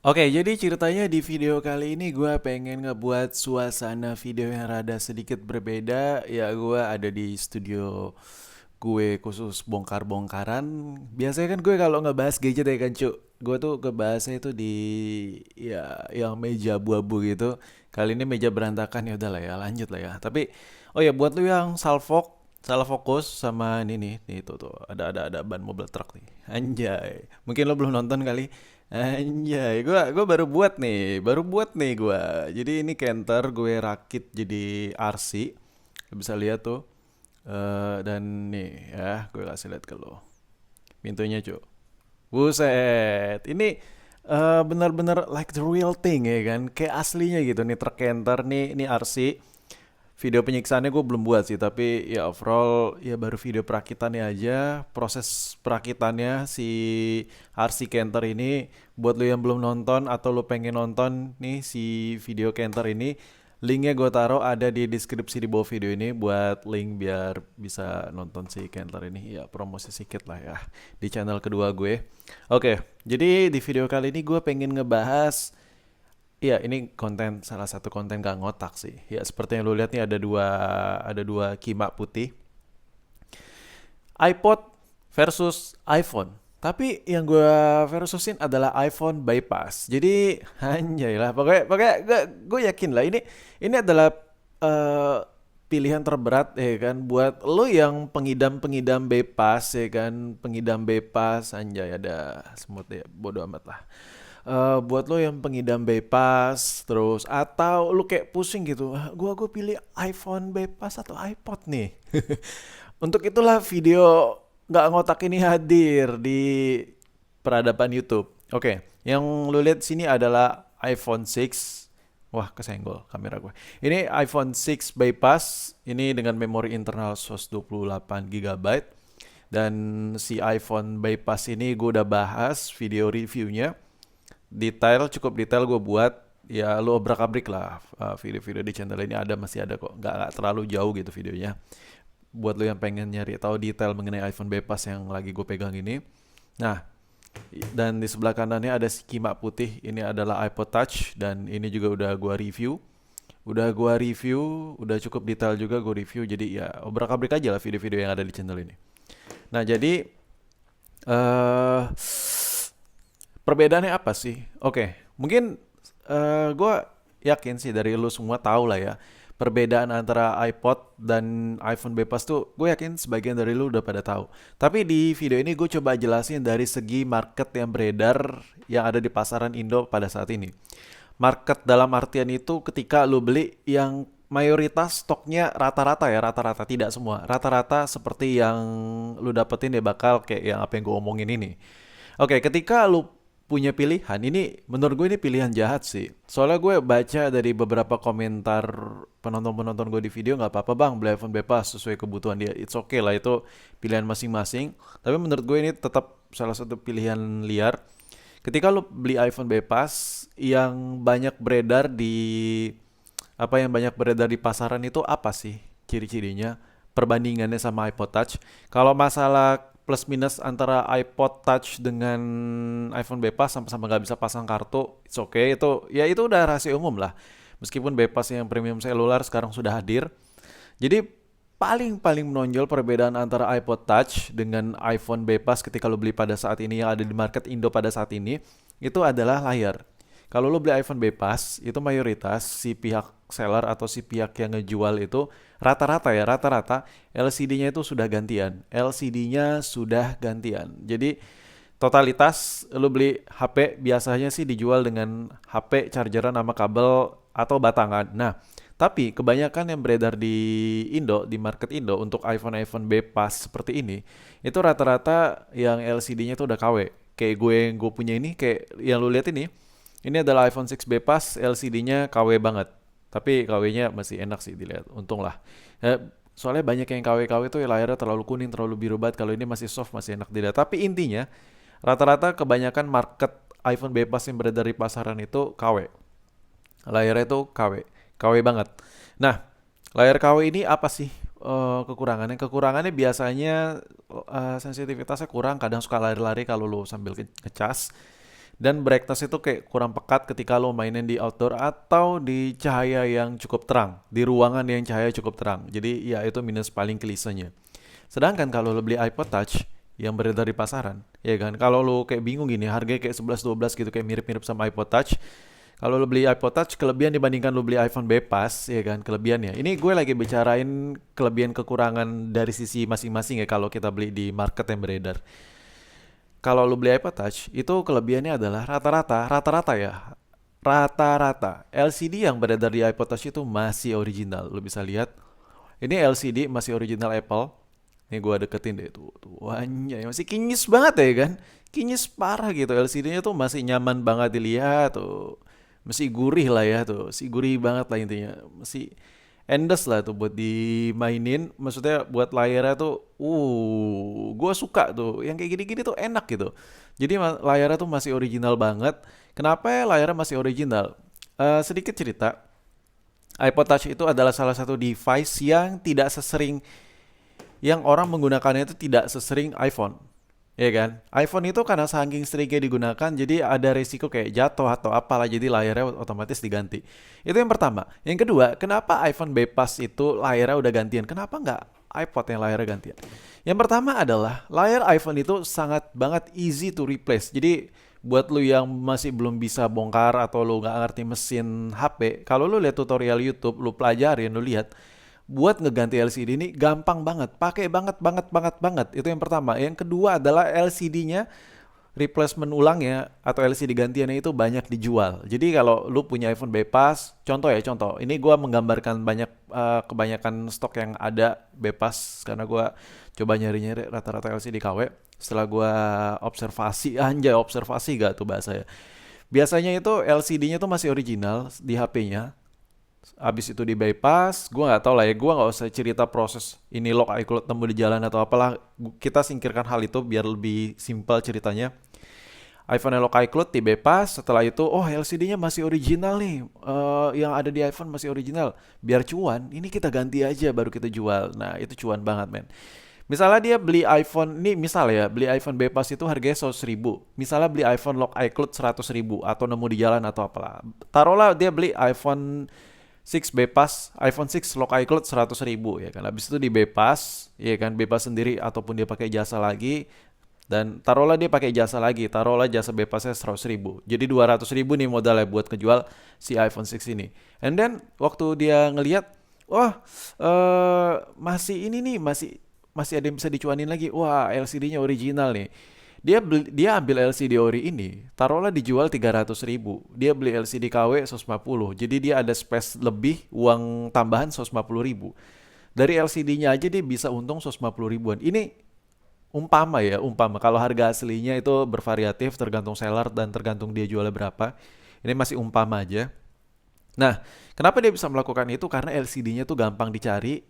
Oke, jadi ceritanya di video kali ini gue pengen ngebuat suasana video yang rada sedikit berbeda. Ya gue ada di studio gue khusus bongkar-bongkaran. Biasanya kan gue kalau ngebahas gadget ya kan cuk, gue tuh ngebahasnya itu di ya yang meja abu-abu gitu. Kali ini meja berantakan, ya udahlah ya, lanjut lah ya. Tapi oh ya, buat lu yang salah fokus sama ini nih tuh ada ban mobil truk nih. Anjay. Mungkin lo belum nonton kali. Anjay, gua baru buat nih gua. Jadi ini Canter gue rakit jadi RC. Lo bisa lihat tuh. Dan nih ya, gue kasih lihat ke lo. Pintunya, Cuk. Buset. Ini benar-benar like the real thing ya kan. Kayak aslinya gitu nih truk Canter nih RC. Video penyiksaannya gue belum buat sih, tapi ya overall ya baru video perakitannya aja. Proses perakitannya si RC Canter ini, buat lo yang belum nonton atau lo pengen nonton nih si video Canter ini, linknya gue taruh ada di deskripsi di bawah video ini, buat link biar bisa nonton si Canter ini. Ya promosi sedikit lah ya di channel kedua gue. Oke, jadi di video kali ini gue pengen ngebahas. Iya, ini salah satu konten gak ngotak sih. Ya, seperti yang lu lihat nih ada dua kimak putih. iPod versus iPhone. Tapi yang gue versusin adalah iPhone bypass. Jadi anjay lah, pokoknya gue yakin lah ini adalah eh, pilihan terberat ya kan buat lo yang pengidam-pengidam bypass ya kan, pengidam bypass anjay ada semut ya, bodo amat lah. Buat lo yang pengidam bypass terus atau lo kayak pusing gitu, gua pilih iPhone bypass atau iPod nih. Untuk itulah video nggak ngotak ini hadir di peradaban YouTube. Oke, yang lo lihat sini adalah iPhone 6. Wah, kesenggol kamera gue. Ini iPhone 6 bypass, ini dengan memori internal 128 GB. Dan si iPhone bypass ini gue udah bahas video reviewnya, cukup detail gue buat. Ya lo obrak-abrik lah, video-video di channel ini masih ada kok, nggak terlalu jauh gitu videonya. Buat lo yang pengen nyari tahu detail mengenai iPhone bypass yang lagi gue pegang ini. Nah, dan di sebelah kanannya ada si kimak putih, ini adalah iPod Touch, dan ini juga udah gua review, udah cukup detail juga gue review. Jadi ya obrak-abrik aja lah video-video yang ada di channel ini. Nah, jadi eh perbedaannya apa sih? Oke, mungkin gue yakin sih dari lu semua tahu lah ya. Perbedaan antara iPod dan iPhone bebas tuh gue yakin sebagian dari lu udah pada tahu. Tapi di video ini gue coba jelasin dari segi market yang beredar yang ada di pasaran Indo pada saat ini. Market dalam artian itu ketika lu beli yang mayoritas stoknya rata-rata ya, rata-rata tidak semua. Rata-rata seperti yang lu dapetin ya bakal kayak yang apa yang gue omongin ini. Oke, ketika lu punya pilihan, ini menurut gue ini pilihan jahat sih. Soalnya gue baca dari beberapa komentar penonton-penonton gue di video, nggak apa-apa bang, beli iPhone bebas sesuai kebutuhan dia. It's okay lah, itu pilihan masing-masing. Tapi menurut gue ini tetap salah satu pilihan liar. Ketika lu beli iPhone bebas, yang banyak beredar di pasaran itu apa sih ciri-cirinya? Perbandingannya sama iPod Touch. Kalau masalah plus minus antara iPod Touch dengan iPhone bebas sama-sama nggak bisa pasang kartu, it's okay. Itu udah rahasia umum lah. Meskipun bebas yang premium seluler sekarang sudah hadir. Jadi paling menonjol perbedaan antara iPod Touch dengan iPhone bebas ketika lo beli pada saat ini yang ada di market Indo pada saat ini itu adalah layar. Kalau lo beli iPhone bebas, itu mayoritas si pihak seller atau si pihak yang ngejual itu rata-rata LCD-nya itu sudah gantian. LCD-nya sudah gantian. Jadi totalitas lo beli HP biasanya sih dijual dengan HP chargeran sama kabel atau batangan. Nah, tapi kebanyakan yang beredar di Indo, di market Indo untuk iPhone bebas seperti ini, itu rata-rata yang LCD-nya itu udah KW. Kayak gue punya ini, kayak yang lo lihat ini adalah iPhone 6 bebas, LCD-nya KW banget. Tapi KW-nya masih enak sih dilihat, untung lah. Soalnya banyak yang KW-KW itu layarnya terlalu kuning, terlalu biru banget. Kalau ini masih soft, masih enak dilihat. Tapi intinya, rata-rata kebanyakan market iPhone bebas yang beredar di pasaran itu KW. Layarnya itu KW banget. Nah, layar KW ini apa sih kekurangannya? Kekurangannya biasanya sensitivitasnya kurang, kadang suka lari-lari kalau lo sambil ngecas. Dan brightness itu kayak kurang pekat ketika lo mainin di outdoor atau di cahaya yang cukup terang, di ruangan yang cahaya cukup terang. Jadi ya itu minus paling klisenya. Sedangkan kalau lo beli iPod Touch yang beredar di pasaran, ya kan, kalau lo kayak bingung gini, harganya kayak 11-12 gitu, kayak mirip-mirip sama iPod Touch. Kalau lo beli iPod Touch, kelebihan dibandingkan lo beli iPhone Bebas, ya kan, kelebihannya. Ini gue lagi bicarain kelebihan kekurangan dari sisi masing-masing ya kalau kita beli di market yang beredar. Kalau lo beli iPod Touch, itu kelebihannya adalah rata-rata ya, rata-rata LCD yang beredar di iPod Touch itu masih original. Lo bisa lihat, ini LCD masih original Apple. Ini gua deketin deh tuh anjay masih kinyis banget ya kan. Kinyis parah gitu. LCD-nya tuh masih nyaman banget dilihat tuh. Masih gurih lah ya tuh. Masih gurih banget lah intinya. Masih endes lah tuh buat dimainin. Maksudnya buat layarnya tuh gua suka tuh. Yang kayak gini-gini tuh enak gitu. Jadi layarnya tuh masih original banget. Kenapa ya layarnya masih original? Sedikit cerita, iPod Touch itu adalah salah satu device yang tidak sesering yang orang menggunakannya itu tidak sesering iPhone. Ya kan? iPhone itu karena saking seringnya digunakan jadi ada resiko kayak jatuh atau apalah jadi layarnya otomatis diganti. Itu yang pertama. Yang kedua, kenapa iPhone bebas itu layarnya udah gantian? Kenapa nggak iPod yang layarnya gantian? Yang pertama adalah layar iPhone itu sangat banget easy to replace. Jadi buat lu yang masih belum bisa bongkar atau lu nggak ngerti mesin HP, kalau lu lihat tutorial YouTube, lu pelajarin, lu lihat buat ngeganti LCD ini gampang banget, pakai banget. Itu yang pertama. Yang kedua adalah LCD-nya replacement ulangnya atau LCD gantiannya itu banyak dijual. Jadi kalau lu punya iPhone bebas, contoh. Ini gua menggambarkan kebanyakan stok yang ada bebas karena gua coba nyari-nyari rata-rata LCD KW. Setelah gua observasi gak tuh bahasa ya. Biasanya itu LCD-nya tuh masih original di HP-nya. Abis itu di bypass, gue nggak tahu lah ya, gue nggak usah cerita proses ini lock iCloud temu di jalan atau apalah. Kita singkirkan hal itu biar lebih simpel ceritanya. iPhone lock iCloud di bypass, setelah itu oh LCD-nya masih original nih. Yang ada di iPhone masih original. Biar cuan, ini kita ganti aja baru kita jual. Nah itu cuan banget men. Misalnya dia beli iPhone, ini misal ya, beli iPhone bebas itu harganya 100 ribu. Misalnya beli iPhone lock iCloud 100 ribu atau nemu di jalan atau apalah. Taruhlah dia beli iPhone 6 bebas, iPhone 6 lock iCloud 100 ribu ya kan. Habis itu di bebas, ya kan, bebas sendiri ataupun dia pakai jasa lagi. Dan taruhlah dia pakai jasa lagi, taruhlah jasa bebasnya 100 ribu. Jadi 200 ribu nih modalnya buat ngejual si iPhone 6 ini. And then waktu dia ngelihat, wah masih ini nih, masih ada yang bisa dicuanin lagi. Wah LCD-nya original nih. Dia ambil LCD ori ini, taruhlah dijual 300 ribu. Dia beli LCD KW 150. Jadi dia ada space lebih, uang tambahan 150 ribu. Dari LCD-nya aja dia bisa untung 150 ribuan. Ini umpama. Kalau harga aslinya itu bervariatif tergantung seller dan tergantung dia jualnya berapa. Ini masih umpama aja. Nah, kenapa dia bisa melakukan itu? Karena LCD-nya tuh gampang dicari.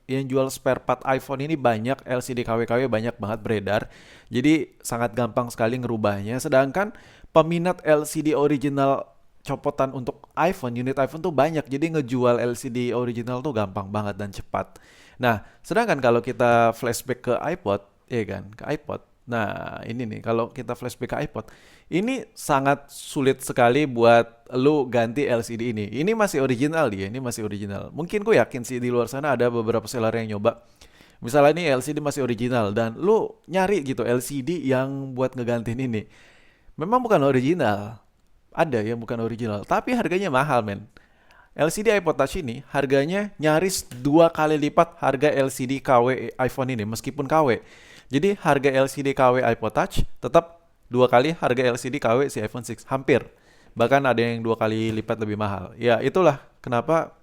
Yang jual spare part iPhone ini banyak, LCD KW-KW banyak banget beredar. Jadi sangat gampang sekali ngerubahnya. Sedangkan peminat LCD original copotan untuk iPhone, unit iPhone tuh banyak. Jadi ngejual LCD original tuh gampang banget dan cepat. Nah, sedangkan kalau kita flashback ke iPod, ya kan, ke iPod. Nah, ini nih kalau kita flashback ke iPod, ini sangat sulit sekali buat lu ganti LCD ini. Ini masih original dia, ini masih original. Mungkin gue yakin sih di luar sana ada beberapa seller yang nyoba. Misalnya ini LCD masih original dan lu nyari gitu LCD yang buat ngegantiin ini. Memang bukan original. Ada yang bukan original, tapi harganya mahal men. LCD iPod Touch ini harganya nyaris 2 kali lipat harga LCD KW iPhone ini meskipun KW. Jadi harga LCD KW iPod Touch tetap 2 kali harga LCD KW si iPhone 6 hampir. Bahkan ada yang 2 kali lipat lebih mahal. Ya itulah kenapa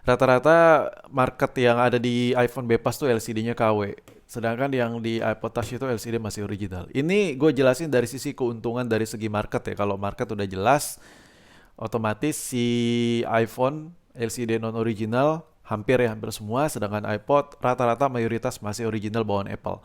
rata-rata market yang ada di iPhone bebas tuh LCD-nya KW. Sedangkan yang di iPod Touch itu LCD masih original. Ini gue jelasin dari sisi keuntungan dari segi market ya. Kalau market udah jelas, otomatis si iPhone LCD non original hampir semua, sedangkan iPod rata-rata mayoritas masih original bawaan Apple.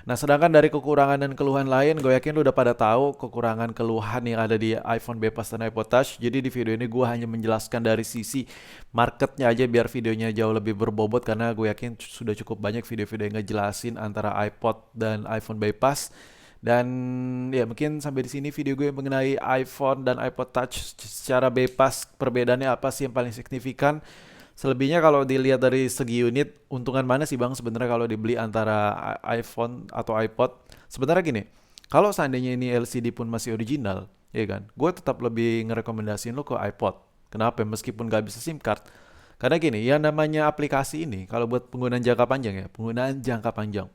Nah, sedangkan dari kekurangan dan keluhan lain, gue yakin lu udah pada tahu kekurangan keluhan yang ada di iPhone bebas dan iPod Touch. Jadi di video ini gue hanya menjelaskan dari sisi marketnya aja biar videonya jauh lebih berbobot karena gue yakin sudah cukup banyak video-video yang ngejelasin antara iPod dan iPhone bebas Dan ya mungkin sampai di sini video gue mengenai iPhone dan iPod Touch secara bebas, perbedaannya apa sih yang paling signifikan. Selebihnya kalau dilihat dari segi unit, untungan mana sih Bang sebenarnya kalau dibeli antara iPhone atau iPod? Sebenarnya gini, kalau seandainya ini LCD pun masih original, ya kan, gue tetap lebih ngerekomendasiin lo ke iPod. Kenapa? Meskipun gak bisa SIM card. Karena gini, yang namanya aplikasi ini, kalau buat penggunaan jangka panjang ya, penggunaan jangka panjang.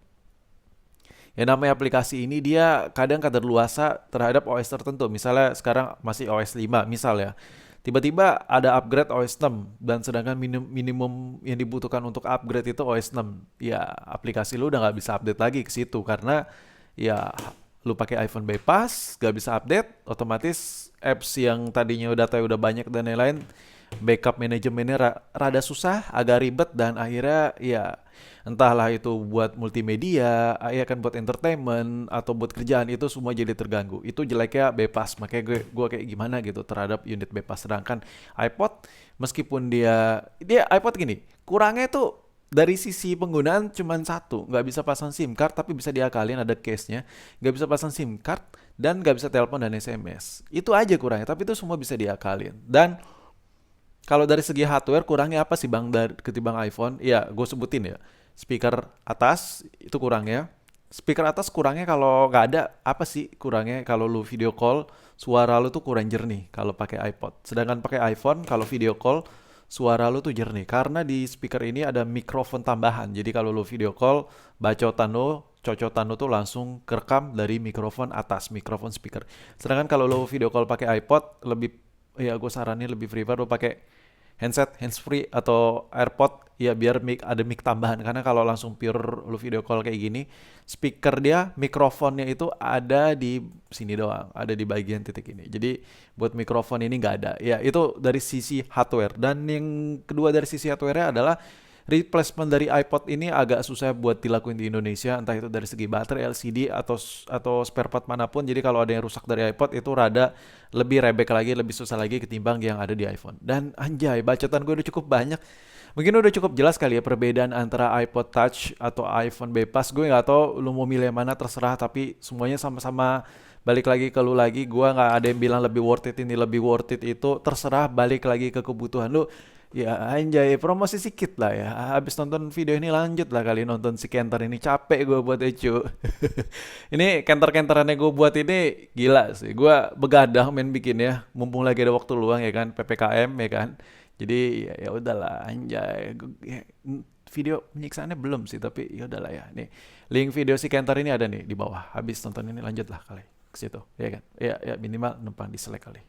Yang namanya aplikasi ini dia kadang kadaluarsa terhadap OS tertentu. Misalnya sekarang masih OS 5 misal ya. Tiba-tiba ada upgrade OS 6 dan sedangkan minimum yang dibutuhkan untuk upgrade itu OS 6. Ya, aplikasi lu udah nggak bisa update lagi ke situ karena ya lu pakai iPhone bypass, nggak bisa update, otomatis apps yang tadinya udah banyak dan lain-lain, backup manajemennya rada susah, agak ribet dan akhirnya ya entahlah itu buat multimedia, ya kan buat entertainment atau buat kerjaan itu semua jadi terganggu. Itu jeleknya bebas. Makanya gue kayak gimana gitu terhadap unit bebas. Sedangkan iPod meskipun dia iPod gini, kurangnya tuh dari sisi penggunaan cuman satu, nggak bisa pasang SIM card tapi bisa diakalin ada case-nya, nggak bisa pasang SIM card dan nggak bisa telepon dan SMS. Itu aja kurangnya, tapi itu semua bisa diakalin. Dan kalau dari segi hardware kurangnya apa sih Bang dari ketimbang iPhone? Ya, gue sebutin ya. Speaker atas itu kurangnya. Speaker atas kurangnya kalau nggak ada apa sih kurangnya kalau lu video call suara lu tuh kurang jernih kalau pakai iPod. Sedangkan pakai iPhone kalau video call suara lu tuh jernih karena di speaker ini ada mikrofon tambahan. Jadi kalau lu video call cocotan lu tuh langsung kerekam dari mikrofon atas, mikrofon speaker. Sedangkan kalau lu video call pakai iPod lebih ya gue saranin lebih prefer lu pakai handset, handsfree atau AirPod ya biar ada mic tambahan karena kalau langsung pure lu video call kayak gini speaker dia mikrofonnya itu ada di sini doang, ada di bagian titik ini. Jadi buat mikrofon ini nggak ada. Ya itu dari sisi hardware dan yang kedua dari sisi hardware adalah replacement dari iPod ini agak susah buat dilakuin di Indonesia, entah itu dari segi baterai LCD atau spare part manapun. Jadi kalau ada yang rusak dari iPod itu rada lebih rebek lagi, lebih susah lagi ketimbang yang ada di iPhone. Dan anjay, bacotan gue udah cukup banyak. Mungkin udah cukup jelas kali ya perbedaan antara iPod Touch atau iPhone bebas. Gue nggak tahu lu mau milih yang mana terserah, tapi semuanya sama-sama balik lagi ke lu lagi. Gue nggak ada yang bilang lebih worth it ini lebih worth it itu, terserah balik lagi ke kebutuhan lu. Ya anjay, promosi sedikit lah ya. Habis nonton video ini lanjut lah kali nonton si Kenter ini. Capek gue buat Ecu. Ini kenter-kenterannya gue buat ini gila sih. Gue begadang main bikin ya. Mumpung lagi ada waktu luang ya kan. PPKM ya kan. Jadi ya udahlah anjay. Video penyiksaannya belum sih. Tapi ya udahlah ya. Nih link video si Kenter ini ada nih di bawah. Habis nonton ini lanjut lah kali ke situ. Ya kan. Ya minimal numpang di selek kali.